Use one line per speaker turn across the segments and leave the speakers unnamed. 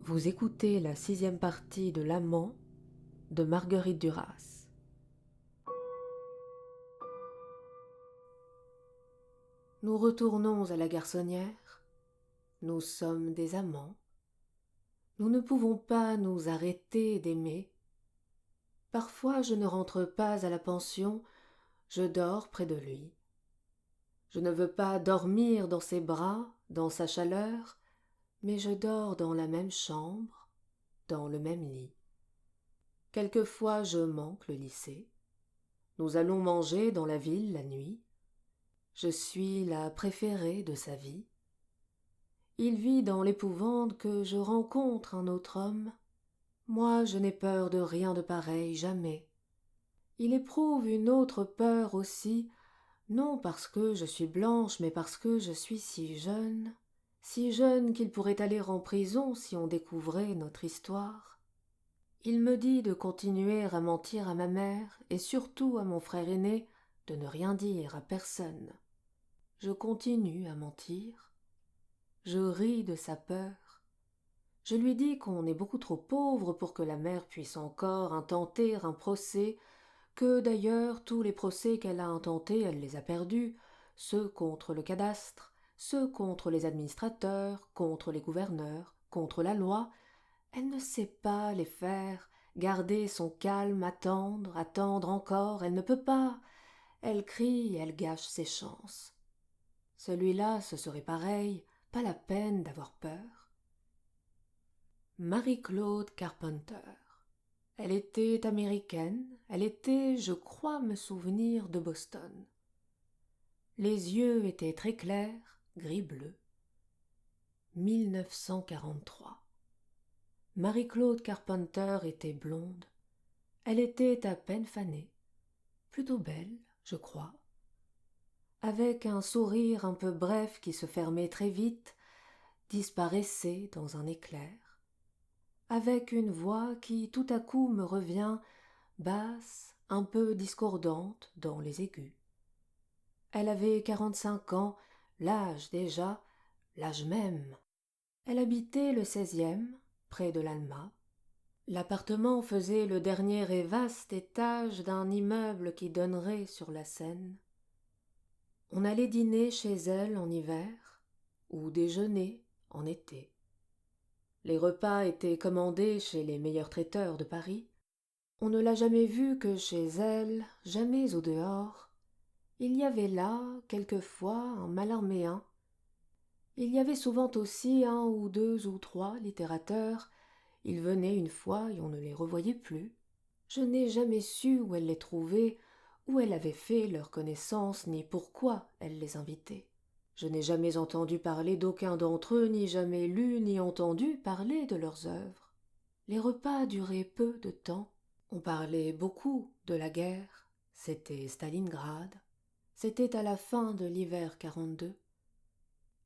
Vous écoutez la 6e partie de L'Amant de Marguerite Duras. Nous retournons à la garçonnière. Nous sommes des amants. Nous ne pouvons pas nous arrêter d'aimer. Parfois je ne rentre pas à la pension, je dors près de lui. Je ne veux pas dormir dans ses bras, dans sa chaleur, mais je dors dans la même chambre, dans le même lit. Quelquefois je manque le lycée. Nous allons manger dans la ville la nuit. Je suis la préférée de sa vie. Il vit dans l'épouvante que je rencontre un autre homme. Moi, je n'ai peur de rien de pareil, jamais. Il éprouve une autre peur aussi, non parce que je suis blanche, mais parce que je suis si jeune qu'il pourrait aller en prison si on découvrait notre histoire. Il me dit de continuer à mentir à ma mère et surtout à mon frère aîné, de ne rien dire à personne. Je continue à mentir. Je ris de sa peur. Je lui dis qu'on est beaucoup trop pauvre pour que la mère puisse encore intenter un procès, que d'ailleurs tous les procès qu'elle a intentés, elle les a perdus, ceux contre le cadastre, ceux contre les administrateurs, contre les gouverneurs, contre la loi. Elle ne sait pas les faire, garder son calme, attendre encore, elle ne peut pas. Elle crie, elle gâche ses chances. Celui-là, ce serait pareil, pas la peine d'avoir peur. Marie-Claude Carpenter. Elle était américaine, elle était, je crois me souvenir, de Boston. Les yeux étaient très clairs, gris-bleu. 1943. Marie-Claude Carpenter était blonde. Elle était à peine fanée, plutôt belle, je crois. Avec un sourire un peu bref qui se fermait très vite, disparaissait dans un éclair, avec une voix qui tout à coup me revient, basse, un peu discordante dans les aigus. Elle avait 45 ans, l'âge déjà, l'âge même. Elle habitait le 16e, près de l'Alma. L'appartement faisait le dernier et vaste étage d'un immeuble qui donnerait sur la Seine. On allait dîner chez elle en hiver, ou déjeuner en été. Les repas étaient commandés chez les meilleurs traiteurs de Paris. On ne l'a jamais vue que chez elle, jamais au dehors. Il y avait là, quelquefois, un Mallarméen. Il y avait souvent aussi un ou deux ou trois littérateurs. Ils venaient une fois et on ne les revoyait plus. Je n'ai jamais su où elle les trouvait, où elle avait fait leur connaissance, ni pourquoi elle les invitait. Je n'ai jamais entendu parler d'aucun d'entre eux, ni jamais lu ni entendu parler de leurs œuvres. Les repas duraient peu de temps. On parlait beaucoup de la guerre. C'était Stalingrad. C'était à la fin de l'hiver 42.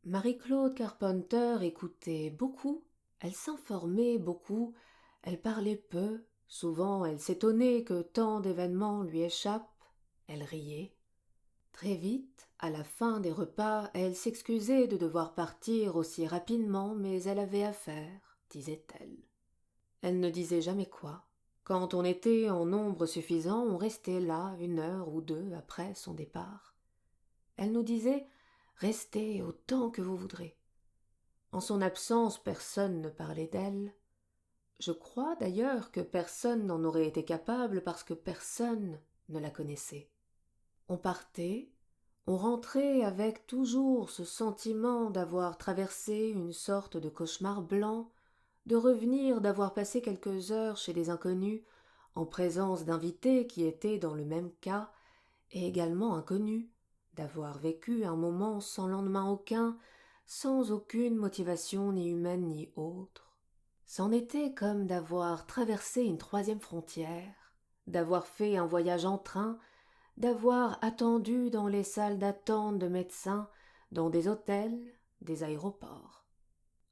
Marie-Claude Carpenter écoutait beaucoup, elle s'informait beaucoup, elle parlait peu, souvent elle s'étonnait que tant d'événements lui échappent, elle riait. Très vite, à la fin des repas, elle s'excusait de devoir partir aussi rapidement, mais elle avait affaire, disait-elle. Elle ne disait jamais quoi. Quand on était en nombre suffisant, on restait là 1 heure ou 2 après son départ. Elle nous disait « Restez autant que vous voudrez ». En son absence, personne ne parlait d'elle. Je crois d'ailleurs que personne n'en aurait été capable parce que personne ne la connaissait. On partait, on rentrait avec toujours ce sentiment d'avoir traversé une sorte de cauchemar blanc, de revenir d'avoir passé quelques heures chez des inconnus, en présence d'invités qui étaient dans le même cas, et également inconnus, d'avoir vécu un moment sans lendemain aucun, sans aucune motivation ni humaine ni autre. C'en était comme d'avoir traversé une 3e frontière, d'avoir fait un voyage en train, d'avoir attendu dans les salles d'attente de médecins, dans des hôtels, des aéroports.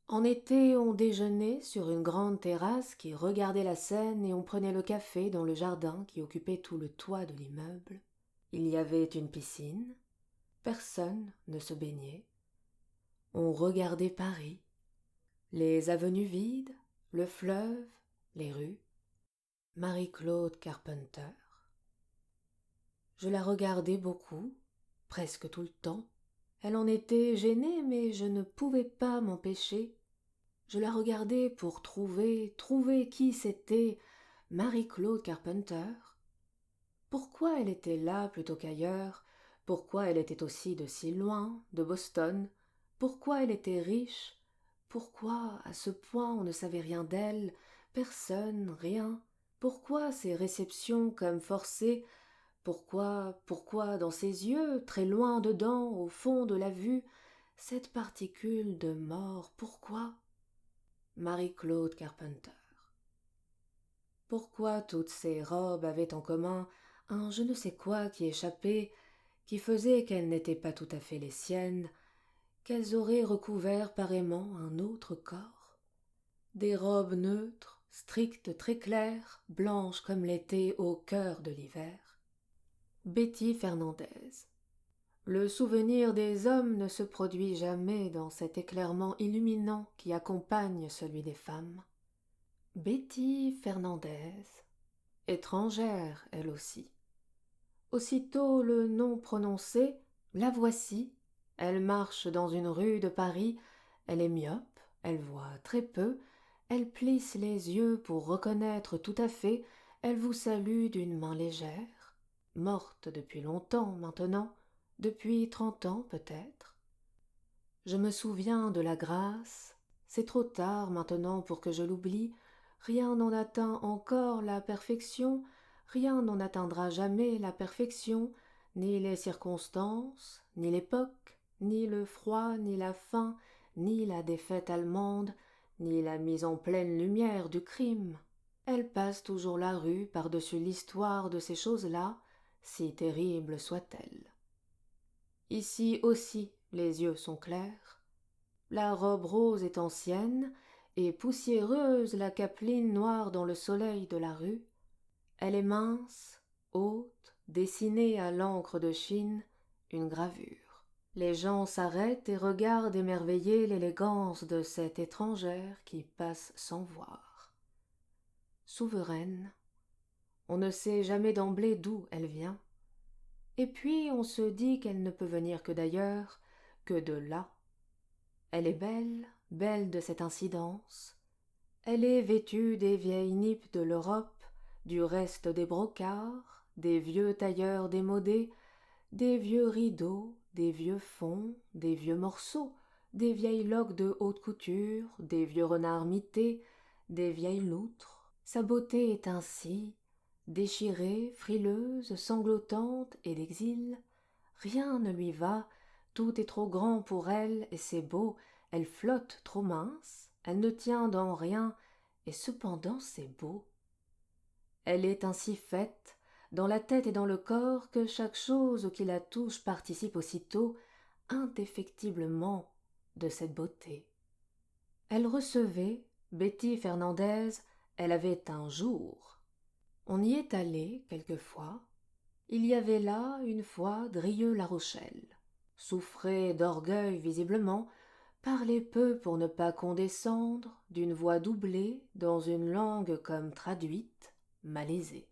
En été, on déjeunait sur une grande terrasse qui regardait la Seine et on prenait le café dans le jardin qui occupait tout le toit de l'immeuble. Il y avait une piscine. Personne ne se baignait. On regardait Paris. Les avenues vides, le fleuve, les rues, Marie-Claude Carpenter. Je la regardais beaucoup, presque tout le temps. Elle en était gênée, mais je ne pouvais pas m'empêcher. Je la regardais pour trouver qui c'était Marie-Claude Carpenter. Pourquoi elle était là plutôt qu'ailleurs? Pourquoi elle était aussi de si loin, de Boston? Pourquoi elle était riche? Pourquoi, à ce point, on ne savait rien d'elle? Personne, rien. Pourquoi ces réceptions comme forcées? Pourquoi dans ses yeux, très loin dedans, au fond de la vue, cette particule de mort? Pourquoi? Marie-Claude Carpenter. Pourquoi toutes ces robes avaient en commun un je ne sais quoi qui échappait, qui faisait qu'elles n'étaient pas tout à fait les siennes, qu'elles auraient recouvert pareillement un autre corps? Des robes neutres, strictes, très claires, blanches comme l'été au cœur de l'hiver. Betty Fernandez. Le souvenir des hommes ne se produit jamais dans cet éclairement illuminant qui accompagne celui des femmes. Betty Fernandez, étrangère elle aussi. Aussitôt le nom prononcé, la voici. Elle marche dans une rue de Paris, elle est myope, elle voit très peu, elle plisse les yeux pour reconnaître tout à fait, elle vous salue d'une main légère, morte depuis longtemps maintenant, depuis 30 ans peut-être. Je me souviens de la grâce, c'est trop tard maintenant pour que je l'oublie, rien n'en atteint encore la perfection, rien n'en atteindra jamais la perfection, ni les circonstances, ni l'époque, ni le froid, ni la faim, ni la défaite allemande, ni la mise en pleine lumière du crime. Elle passe toujours la rue par-dessus l'histoire de ces choses-là, si terribles soient-elles. Ici aussi les yeux sont clairs. La robe rose est ancienne, et poussiéreuse la capeline noire dans le soleil de la rue. Elle est mince, haute, dessinée à l'encre de Chine, une gravure. Les gens s'arrêtent et regardent émerveillés l'élégance de cette étrangère qui passe sans voir. Souveraine, on ne sait jamais d'emblée d'où elle vient. Et puis on se dit qu'elle ne peut venir que d'ailleurs, que de là. Elle est belle, belle de cette incidence. Elle est vêtue des vieilles nippes de l'Europe, du reste des brocarts, des vieux tailleurs démodés, des vieux rideaux, des vieux fonds, des vieux morceaux, des vieilles loques de haute couture, des vieux renards mités, des vieilles loutres. Sa beauté est ainsi, déchirée, frileuse, sanglotante et d'exil. Rien ne lui va, tout est trop grand pour elle, et c'est beau, elle flotte trop mince, elle ne tient dans rien, et cependant c'est beau. Elle est ainsi faite, dans la tête et dans le corps, que chaque chose qui la touche participe aussitôt, indéfectiblement, de cette beauté. Elle recevait, Betty Fernandez, elle avait un jour. On y est allé, quelquefois. Il y avait là, une fois, Drieux-La Rochelle. Souffrait d'orgueil visiblement, parlait peu pour ne pas condescendre, d'une voix doublée, dans une langue comme traduite, malaisée.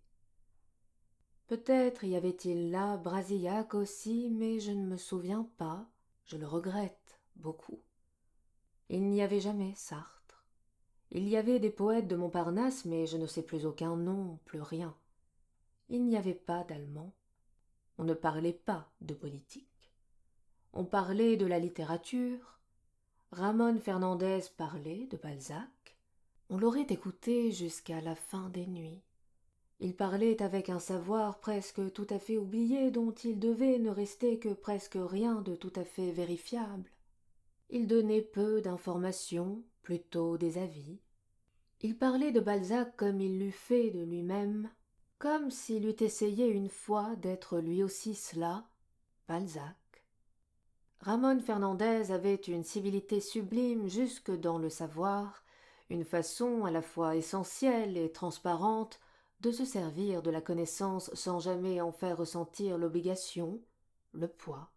Peut-être y avait-il là Brasillac aussi, mais je ne me souviens pas, je le regrette beaucoup. Il n'y avait jamais Sartre. Il y avait des poètes de Montparnasse, mais je ne sais plus aucun nom, plus rien. Il n'y avait pas d'Allemand. On ne parlait pas de politique. On parlait de la littérature. Ramon Fernandez parlait de Balzac. On l'aurait écouté jusqu'à la fin des nuits. Il parlait avec un savoir presque tout à fait oublié dont il devait ne rester que presque rien de tout à fait vérifiable. Il donnait peu d'informations, plutôt des avis. Il parlait de Balzac comme il l'eût fait de lui-même, comme s'il eût essayé une fois d'être lui aussi cela, Balzac. Ramon Fernandez avait une civilité sublime jusque dans le savoir, une façon à la fois essentielle et transparente de se servir de la connaissance sans jamais en faire ressentir l'obligation, le poids.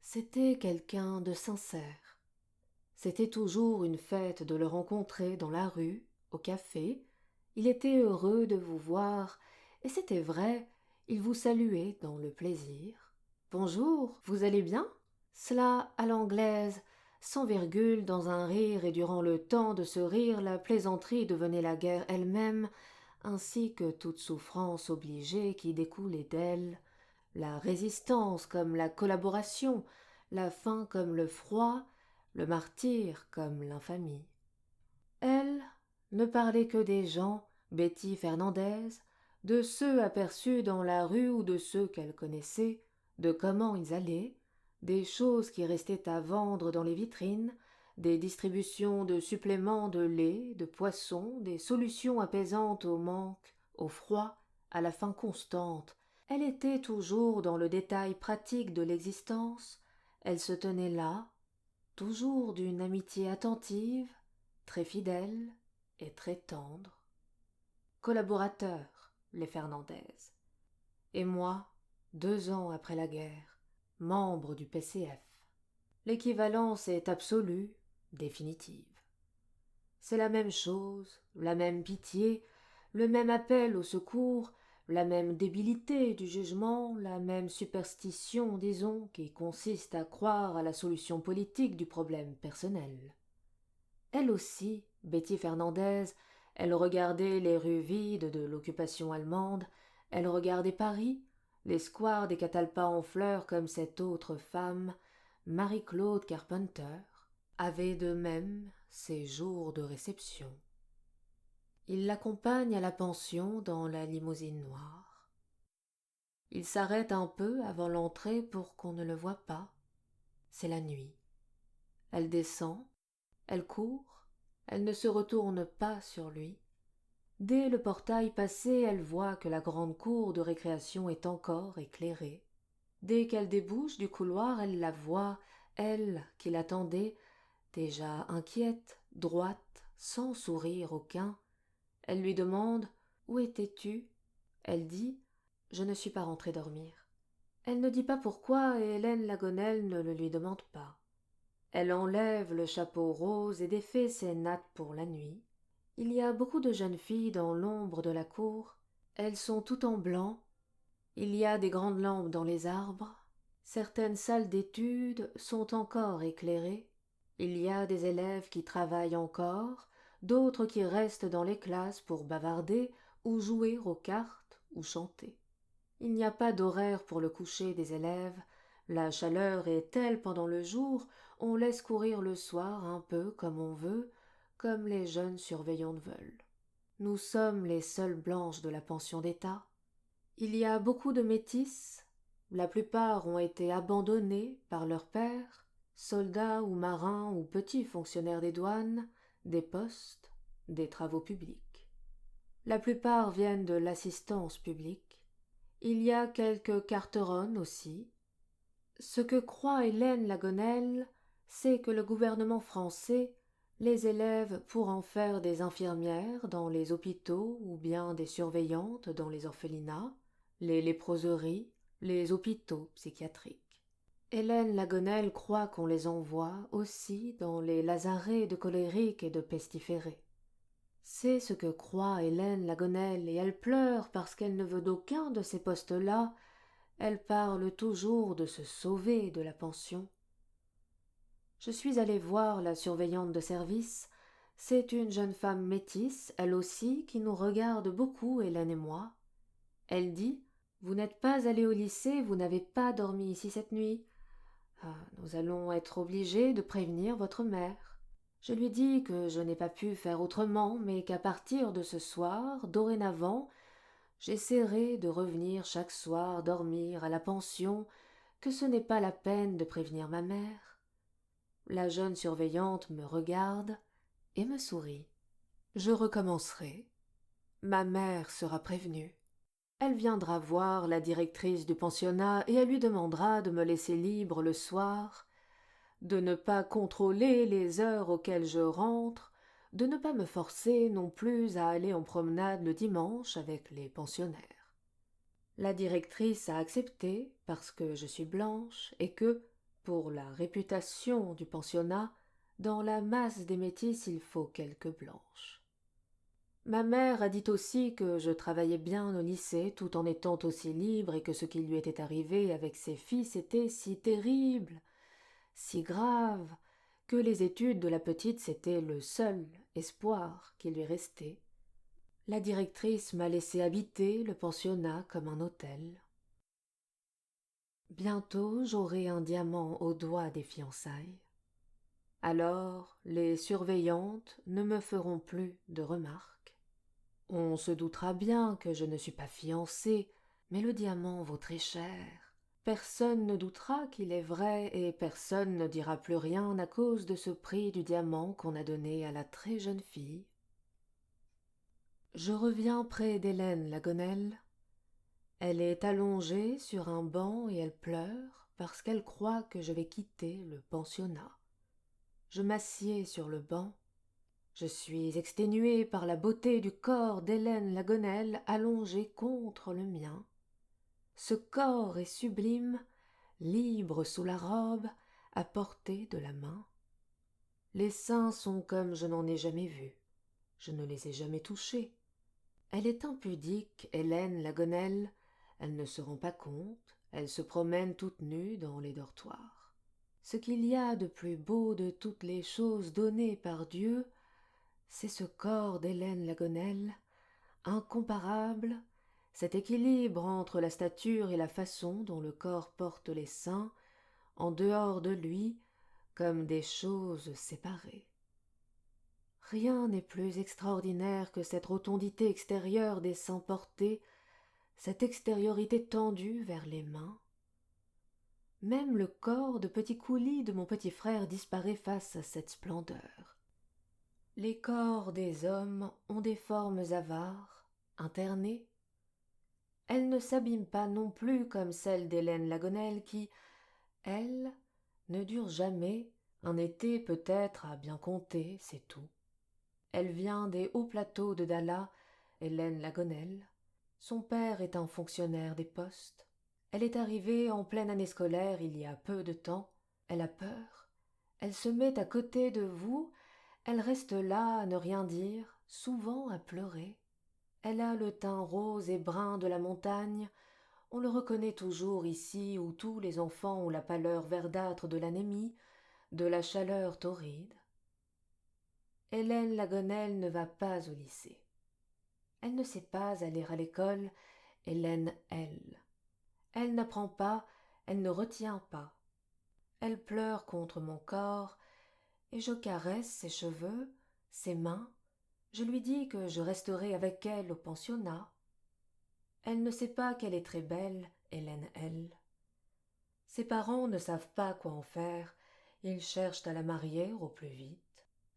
C'était quelqu'un de sincère. C'était toujours une fête de le rencontrer dans la rue, au café. Il était heureux de vous voir, et c'était vrai, il vous saluait dans le plaisir. Bonjour, vous allez bien? Cela à l'anglaise, sans virgule, dans un rire, et durant le temps de ce rire, la plaisanterie devenait la guerre elle-même, ainsi que toute souffrance obligée qui découlait d'elle, la résistance comme la collaboration, la faim comme le froid, le martyre comme l'infamie. Elle ne parlait que des gens, Betty Fernandez, de ceux aperçus dans la rue ou de ceux qu'elle connaissait, de comment ils allaient, des choses qui restaient à vendre dans les vitrines, des distributions de suppléments de lait, de poissons, des solutions apaisantes au manque, au froid, à la faim constante. Elle était toujours dans le détail pratique de l'existence, elle se tenait là, toujours d'une amitié attentive, très fidèle et très tendre. Collaborateurs, les Fernandez. Et moi, 2 ans après la guerre, membre du PCF. L'équivalence est absolue, définitive. C'est la même chose, la même pitié, le même appel au secours, la même débilité du jugement, la même superstition, disons, qui consiste à croire à la solution politique du problème personnel. Elle aussi, Betty Fernandez, elle regardait les rues vides de l'occupation allemande, elle regardait Paris, les squares des catalpas en fleurs comme cette autre femme, Marie-Claude Carpenter, avait de même ses jours de réception. Il l'accompagne à la pension dans la limousine noire. Il s'arrête un peu avant l'entrée pour qu'on ne le voie pas. C'est la nuit. Elle descend, elle court, elle ne se retourne pas sur lui. Dès le portail passé, elle voit que la grande cour de récréation est encore éclairée. Dès qu'elle débouche du couloir, elle la voit, elle qui l'attendait, déjà inquiète, droite, sans sourire aucun. Elle lui demande « Où étais-tu » Elle dit « Je ne suis pas rentrée dormir ». Elle ne dit pas pourquoi et Hélène Lagonelle ne le lui demande pas. Elle enlève le chapeau rose et défait ses nattes pour la nuit. Il y a beaucoup de jeunes filles dans l'ombre de la cour. Elles sont toutes en blanc. Il y a des grandes lampes dans les arbres. Certaines salles d'études sont encore éclairées. Il y a des élèves qui travaillent encore, d'autres qui restent dans les classes pour bavarder ou jouer aux cartes ou chanter. Il n'y a pas d'horaire pour le coucher des élèves. La chaleur est telle pendant le jour, on laisse courir le soir un peu comme on veut, comme les jeunes surveillantes veulent. Nous sommes les seules blanches de la pension d'État. Il y a beaucoup de métisses. La plupart ont été abandonnés par leurs pères, soldats ou marins ou petits fonctionnaires des douanes, des postes, des travaux publics. La plupart viennent de l'assistance publique. Il y a quelques carteronnes aussi. Ce que croit Hélène Lagonelle, c'est que le gouvernement français les élève pour en faire des infirmières dans les hôpitaux ou bien des surveillantes dans les orphelinats, les léproseries, les hôpitaux psychiatriques. Hélène Lagonelle croit qu'on les envoie aussi dans les lazarets de colériques et de pestiférés. C'est ce que croit Hélène Lagonelle et elle pleure parce qu'elle ne veut d'aucun de ces postes-là. Elle parle toujours de se sauver de la pension. Je suis allée voir la surveillante de service. C'est une jeune femme métisse, elle aussi, qui nous regarde beaucoup, Hélène et moi. Elle dit « Vous n'êtes pas allée au lycée, vous n'avez pas dormi ici cette nuit. Nous allons être obligés de prévenir votre mère. » Je lui dis que je n'ai pas pu faire autrement, mais qu'à partir de ce soir, dorénavant, j'essaierai de revenir chaque soir dormir à la pension, que ce n'est pas la peine de prévenir ma mère. La jeune surveillante me regarde et me sourit. Je recommencerai. Ma mère sera prévenue. Elle viendra voir la directrice du pensionnat et elle lui demandera de me laisser libre le soir, de ne pas contrôler les heures auxquelles je rentre, de ne pas me forcer non plus à aller en promenade le dimanche avec les pensionnaires. La directrice a accepté parce que je suis blanche et que, pour la réputation du pensionnat, Dans la masse des métisses, il faut quelques blanches. Ma mère a dit aussi que je travaillais bien au lycée tout en étant aussi libre et que ce qui lui était arrivé avec ses fils était si terrible, si grave, que les études de la petite c'était le seul espoir qui lui restait. La directrice m'a laissé habiter le pensionnat comme un hôtel. Bientôt j'aurai un diamant au doigt des fiançailles. Alors les surveillantes ne me feront plus de remarques. On se doutera bien que je ne suis pas fiancée, mais le diamant vaut très cher. Personne ne doutera qu'il est vrai et personne ne dira plus rien à cause de ce prix du diamant qu'on a donné à la très jeune fille. Je reviens près d'Hélène Lagonelle. Elle est allongée sur un banc et elle pleure parce qu'elle croit que je vais quitter le pensionnat. Je m'assieds sur le banc. Je suis exténuée par la beauté du corps d'Hélène Lagonelle allongé contre le mien. Ce corps est sublime, libre sous la robe, à portée de la main. Les seins sont comme je n'en ai jamais vu. Je ne les ai jamais touchés. Elle est impudique, Hélène Lagonelle. Elle ne se rend pas compte. Elle se promène toute nue dans les dortoirs. Ce qu'il y a de plus beau de toutes les choses données par Dieu, c'est ce corps d'Hélène Lagonelle, incomparable, cet équilibre entre la stature et la façon dont le corps porte les seins, en dehors de lui, comme des choses séparées. Rien n'est plus extraordinaire que cette rotondité extérieure des seins portés, cette extériorité tendue vers les mains. Même le corps de petit coulis de mon petit frère disparaît face à cette splendeur. Les corps des hommes ont des formes avares, internées. Elles ne s'abîment pas non plus comme celle d'Hélène Lagonelle qui, elle, ne dure jamais, un été peut-être à bien compter, c'est tout. Elle vient des hauts plateaux de Dalla, Hélène Lagonelle. Son père est un fonctionnaire des postes. Elle est arrivée en pleine année scolaire il y a peu de temps. Elle a peur. Elle se met à côté de vous. Elle reste là à ne rien dire, souvent à pleurer. Elle a le teint rose et brun de la montagne. On le reconnaît toujours ici où tous les enfants ont la pâleur verdâtre de l'anémie, de la chaleur torride. Hélène Lagonelle ne va pas au lycée. Elle ne sait pas aller à l'école, Hélène, elle. Elle n'apprend pas, elle ne retient pas. Elle pleure contre mon corps, et je caresse ses cheveux, ses mains. Je lui dis que je resterai avec elle au pensionnat. Elle ne sait pas qu'elle est très belle, Hélène, elle. Ses parents ne savent pas quoi en faire, ils cherchent à la marier au plus vite.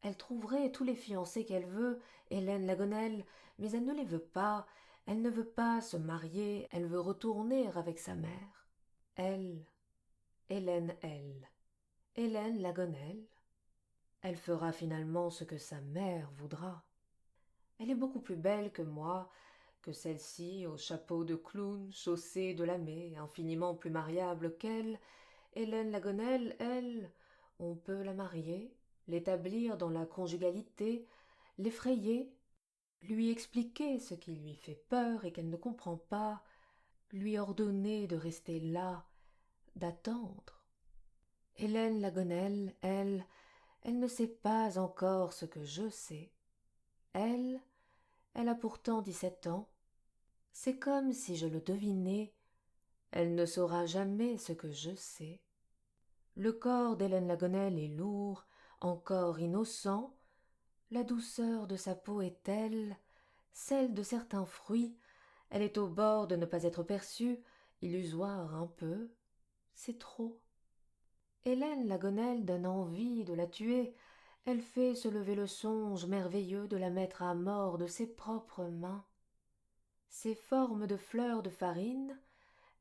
Elle trouverait tous les fiancés qu'elle veut, Hélène Lagonelle, mais elle ne les veut pas, elle ne veut pas se marier, elle veut retourner avec sa mère. Elle, Hélène, elle, Hélène Lagonelle. Elle fera finalement ce que sa mère voudra. Elle est beaucoup plus belle que moi, que celle-ci au chapeau de clown, chaussée de lamé, infiniment plus mariable qu'elle. Hélène Lagonelle, elle, on peut la marier, l'établir dans la conjugalité, l'effrayer, lui expliquer ce qui lui fait peur et qu'elle ne comprend pas, lui ordonner de rester là, d'attendre. Hélène Lagonelle, elle ne sait pas encore ce que je sais. Elle a pourtant 17 ans. C'est comme si je le devinais. Elle ne saura jamais ce que je sais. Le corps d'Hélène Lagonelle est lourd, encore innocent. La douceur de sa peau est telle, celle de certains fruits. Elle est au bord de ne pas être perçue, illusoire un peu. C'est trop. Hélène Lagonelle donne envie de la tuer. Elle fait se lever le songe merveilleux de la mettre à mort de ses propres mains. Ces formes de fleurs de farine,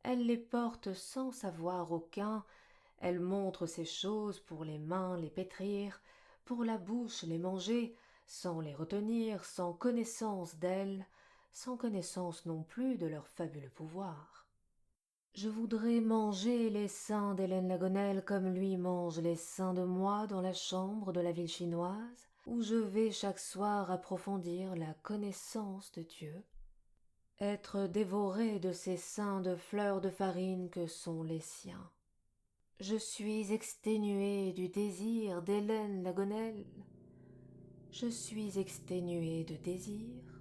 elle les porte sans savoir aucun. Elle montre ces choses pour les mains les pétrir, pour la bouche les manger, sans les retenir, sans connaissance d'elles, sans connaissance non plus de leur fabuleux pouvoir. Je voudrais manger les seins d'Hélène Lagonelle comme lui mange les seins de moi dans la chambre de la ville chinoise, où je vais chaque soir approfondir la connaissance de Dieu. Être dévoré de ces seins de fleurs de farine que sont les siens. Je suis exténué du désir d'Hélène Lagonelle. Je suis exténué de désir.